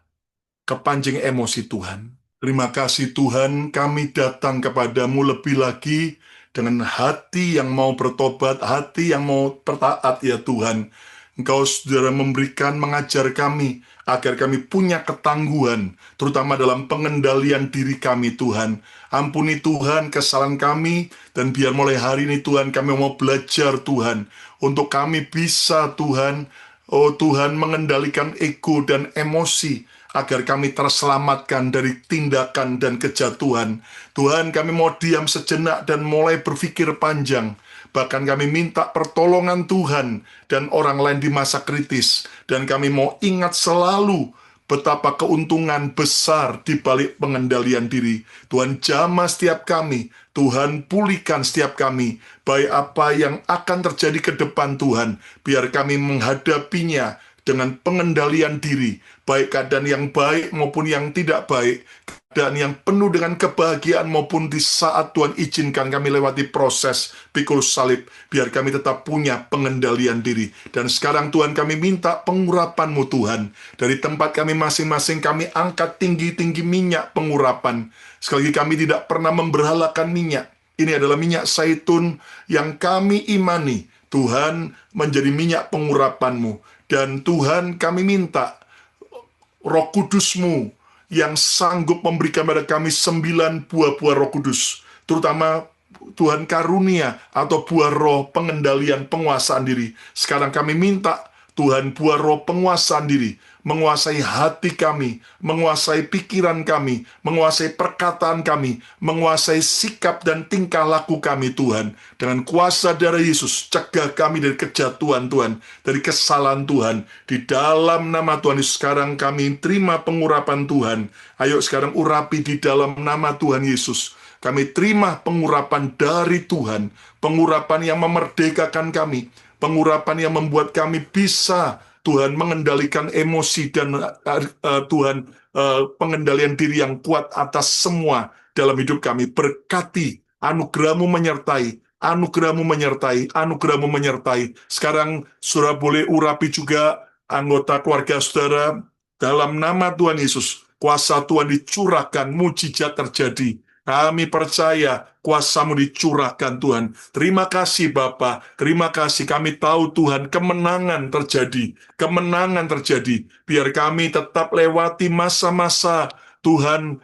kepancing emosi Tuhan. Terima kasih Tuhan, kami datang kepadamu lebih lagi dengan hati yang mau bertobat, hati yang mau bertaat ya Tuhan. Engkau saudara memberikan, mengajar kami, agar kami punya ketangguhan, terutama dalam pengendalian diri kami Tuhan. Ampuni Tuhan kesalahan kami, dan biar mulai hari ini Tuhan kami mau belajar Tuhan, untuk kami bisa Tuhan, oh Tuhan mengendalikan ego dan emosi, agar kami terselamatkan dari tindakan dan kejatuhan. Tuhan kami mau diam sejenak dan mulai berpikir panjang. Bahkan kami minta pertolongan Tuhan dan orang lain di masa kritis. Dan kami mau ingat selalu betapa keuntungan besar di balik pengendalian diri. Tuhan jamah setiap kami. Tuhan pulihkan setiap kami. Baik apa yang akan terjadi ke depan Tuhan. Biar kami menghadapinya dengan pengendalian diri, baik keadaan yang baik maupun yang tidak baik, dan yang penuh dengan kebahagiaan maupun di saat Tuhan izinkan kami lewati proses pikul salib, biar kami tetap punya pengendalian diri. Dan sekarang Tuhan, kami minta pengurapan-Mu Tuhan. Dari tempat kami masing-masing, kami angkat tinggi-tinggi minyak pengurapan. Sekali lagi, kami tidak pernah memberhalakan minyak. Ini adalah minyak zaitun yang kami imani, Tuhan, menjadi minyak pengurapan-Mu. Dan Tuhan, kami minta Roh Kudus-Mu yang sanggup memberikan pada kami 9 buah-buah Roh Kudus, terutama Tuhan karunia atau buah roh pengendalian penguasaan diri. Sekarang kami minta Tuhan buah roh penguasaan diri, menguasai hati kami, menguasai pikiran kami, menguasai perkataan kami, menguasai sikap dan tingkah laku kami Tuhan. Dengan kuasa darah Yesus, cegah kami dari kejatuhan Tuhan, dari kesalahan Tuhan. Di dalam nama Tuhan Yesus, sekarang kami terima pengurapan Tuhan. Ayo sekarang urapi di dalam nama Tuhan Yesus. Kami terima pengurapan dari Tuhan, pengurapan yang memerdekakan kami, pengurapan yang membuat kami bisa, Tuhan, mengendalikan emosi dan Tuhan, pengendalian diri yang kuat atas semua dalam hidup kami. Berkati, anugerah-Mu menyertai, anugerah-Mu menyertai, anugerah-Mu menyertai. Sekarang saudara boleh urapi juga anggota keluarga saudara dalam nama Tuhan Yesus. Kuasa Tuhan dicurahkan, mujizat terjadi. Kami percaya kuasa-Mu dicurahkan Tuhan. Terima kasih Bapa, terima kasih, kami tahu Tuhan kemenangan terjadi, kemenangan terjadi. Biar kami tetap lewati masa-masa Tuhan,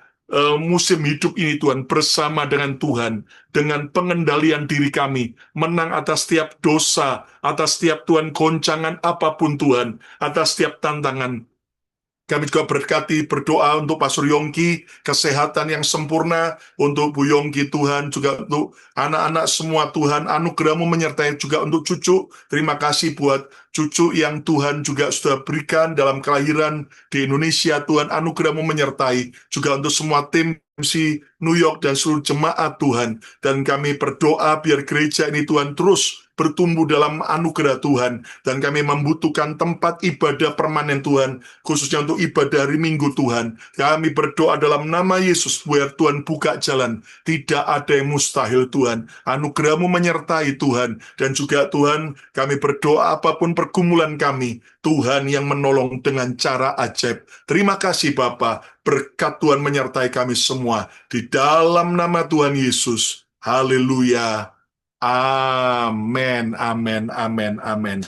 musim hidup ini Tuhan, bersama dengan Tuhan, dengan pengendalian diri kami, menang atas setiap dosa, atas setiap Tuhan goncangan apapun Tuhan, atas setiap tantangan. Kami juga berkati, berdoa untuk Pastor Yongki, kesehatan yang sempurna, untuk Bu Yongki Tuhan, juga untuk anak-anak semua Tuhan, anugerah-Mu menyertai juga untuk cucu. Terima kasih buat cucu yang Tuhan juga sudah berikan dalam kelahiran di Indonesia, Tuhan, anugerah-Mu menyertai. Juga untuk semua tim MC New York dan seluruh jemaat Tuhan. Dan kami berdoa biar gereja ini Tuhan terus bertumbuh dalam anugerah Tuhan. Dan kami membutuhkan tempat ibadah permanen Tuhan, khususnya untuk ibadah hari Minggu Tuhan. Kami berdoa dalam nama Yesus, biar Tuhan buka jalan. Tidak ada yang mustahil Tuhan. Anugerah-Mu menyertai Tuhan. Dan juga Tuhan, kami berdoa apapun pergumulan kami, Tuhan yang menolong dengan cara ajaib. Terima kasih Bapa, berkat Tuhan menyertai kami semua. Di dalam nama Tuhan Yesus. Haleluya. Amin, amin, amin, amin.